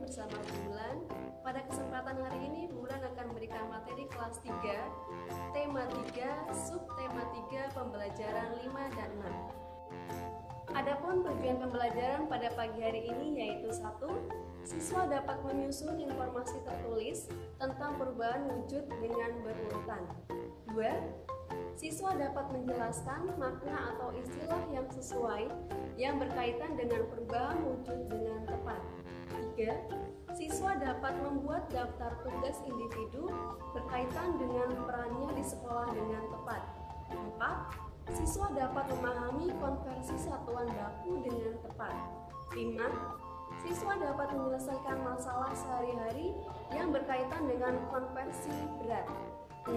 bersama Bulan. Pada kesempatan hari ini Bulan akan memberikan materi kelas 3, tema 3, subtema 3, pembelajaran 5 dan 6. Adapun tujuan pembelajaran pada pagi hari ini yaitu 1. Siswa dapat menyusun informasi tertulis tentang perubahan wujud dengan berurutan. 2. Siswa dapat menjelaskan makna atau istilah yang sesuai yang berkaitan dengan perubahan wujud dengan tepat. 3. Siswa dapat membuat daftar tugas individu berkaitan dengan perannya di sekolah dengan tepat. 4. Siswa dapat memahami konversi satuan baku dengan tepat. 5. Siswa dapat menyelesaikan masalah sehari-hari yang berkaitan dengan konversi berat. 6.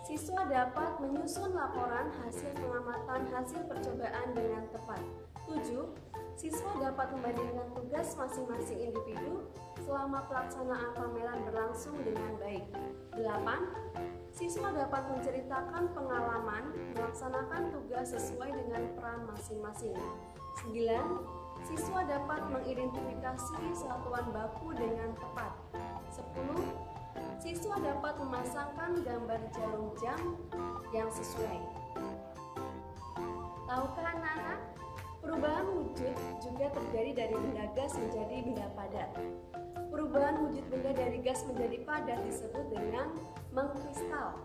Siswa dapat menyusun laporan hasil pengamatan hasil percobaan dengan tepat. 7. Siswa dapat membandingkan tugas masing-masing individu selama pelaksanaan pameran berlangsung dengan baik. 8. Siswa dapat menceritakan pengalaman melaksanakan tugas sesuai dengan peran masing-masing. 9. Siswa dapat mengidentifikasi satuan baku dengan tepat. 10. Siswa dapat memasangkan gambar jarum jam yang sesuai. Tahukah anak-anak, perubahan wujud juga terjadi dari benda gas menjadi benda padat. Perubahan wujud benda dari gas menjadi padat disebut dengan mengkristal.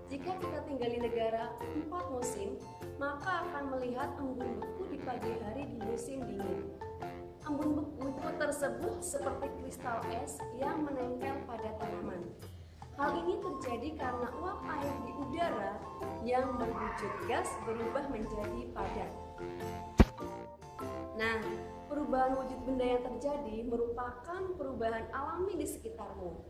Jika kita tinggal di negara 4 musim, maka akan melihat embun beku di pagi hari di musim dingin. Embun beku tersebut seperti kristal es yang menempel pada tanaman. Hal ini terjadi karena uap air di udara yang berwujud gas berubah menjadi padat. Nah, perubahan wujud benda yang terjadi merupakan perubahan alami di sekitarmu.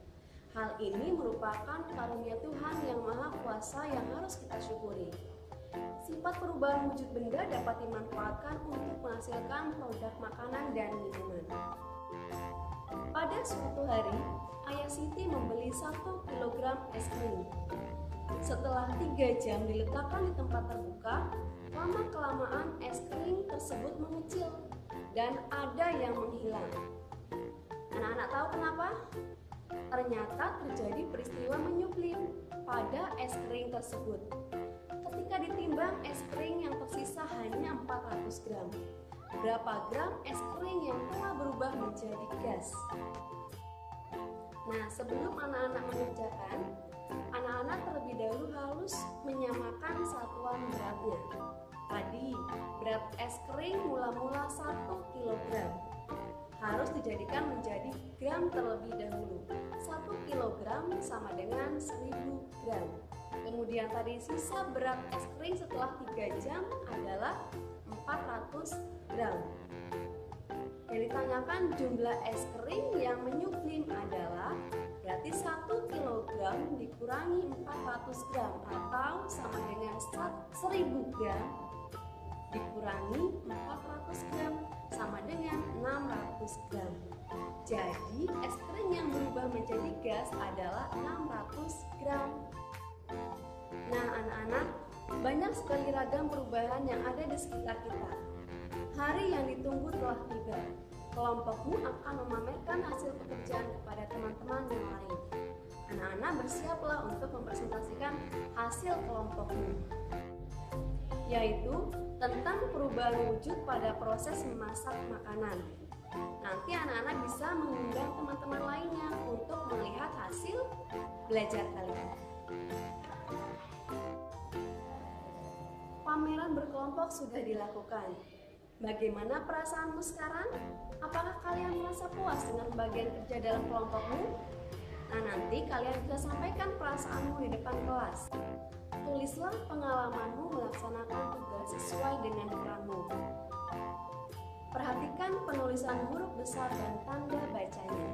Hal ini merupakan karunia Tuhan yang Maha Kuasa yang harus kita syukuri. Sifat perubahan wujud benda dapat dimanfaatkan untuk menghasilkan produk makanan dan minuman. Pada suatu hari, Ayah Siti membeli 1 kg es krim. Setelah 3 jam diletakkan di tempat terbuka, lama-kelamaan es krim tersebut mengecil dan ada yang menghilang. Anak-anak tahu kenapa? Ternyata terjadi peristiwa menyublim pada es krim tersebut. Ketika ditimbang, es krim yang tersisa hanya 400 gram. Berapa gram es krim yang telah berubah menjadi gas? Nah, sebelum anak-anak mengerjakan, anak-anak terlebih dahulu harus menyamakan satuan beratnya. Tadi, berat es krim mula-mula 1 kg. Harus dijadikan menjadi gram terlebih dahulu. 1 kg sama dengan 1000 gram. Kemudian tadi sisa berat es krim setelah 3 jam adalah 400 gram. Yang ditanyakan jumlah es krim yang menyublim adalah berarti 1 kg dikurangi 400 gram atau sama dengan 1000 gram dikurangi 400 gram sama dengan 600 gram. Jadi es krim yang berubah menjadi gas adalah 600 gram. Nah anak-anak, banyak sekali ragam perubahan yang ada di sekitar kita. Hari yang ditunggu telah tiba. Kelompokmu akan memamerkan hasil pekerjaan kepada teman-teman yang lain. Anak-anak bersiaplah untuk mempresentasikan hasil kelompokmu, yaitu tentang perubahan wujud pada proses memasak makanan. Nanti anak-anak bisa mengundang teman-teman lainnya untuk melihat hasil belajar kalian. Pameran berkelompok sudah dilakukan. Bagaimana perasaanmu sekarang? Apakah kalian merasa puas dengan bagian kerja dalam kelompokmu? Nah, nanti kalian bisa sampaikan perasaanmu di depan kelas. Tulislah pengalamanmu melaksanakan tugas sesuai dengan peranmu. Perhatikan penulisan huruf besar dan tanda bacanya.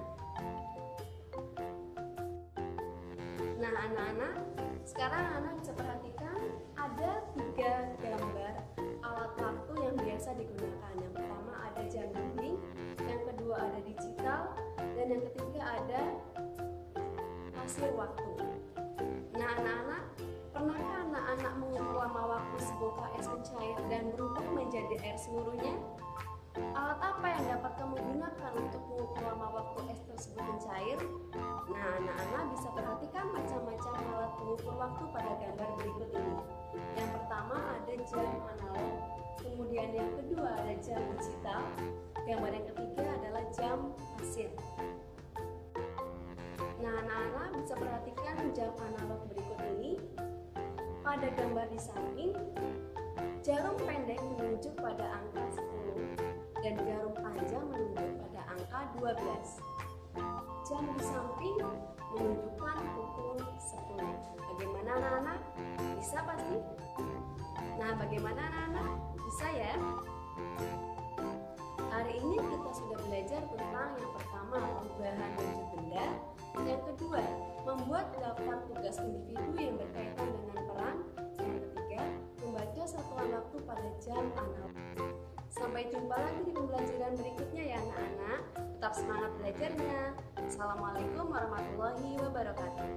Nah, anak-anak, sekarang anak bisa perhatikan ada 3 gambar alat waktu yang biasa digunakan. Yang pertama ada jam dinding, yang kedua ada digital, dan yang ketiga ada pasir waktu. Nah anak-anak, pernahkah anak-anak mengukur lama waktu sebongkah es mencair dan berubah menjadi air seluruhnya? Alat apa yang dapat kamu gunakan untuk mengukur lama waktu es tersebut mencair? Nah, anak-anak bisa perhatikan macam-macam alat pengukur waktu pada gambar berikut ini. Yang pertama ada jam analog, kemudian yang kedua ada jam digital, gambar yang ketiga adalah jam pasir. Nah, anak-anak bisa perhatikan jam analog berikut ini. Pada gambar di samping, jarum pendek menunjuk pada angka 10 dan jarum panjang menunjuk pada angka 12. Jam di samping menunjukkan pukul 10. Bagaimana anak-anak? Bisa pasti? Nah, bagaimana anak-anak? Bisa ya? Hari ini kita sudah belajar tentang yang pertama, perubahan wujud benda. Yang kedua, membuat daftar tugas individu yang berkaitan dengan peran. Yang ketiga, membaca satuan waktu pada jam analog. Sampai jumpa lagi di pembelajaran berikutnya ya anak-anak. Tetap semangat belajarnya. Assalamualaikum warahmatullahi wabarakatuh.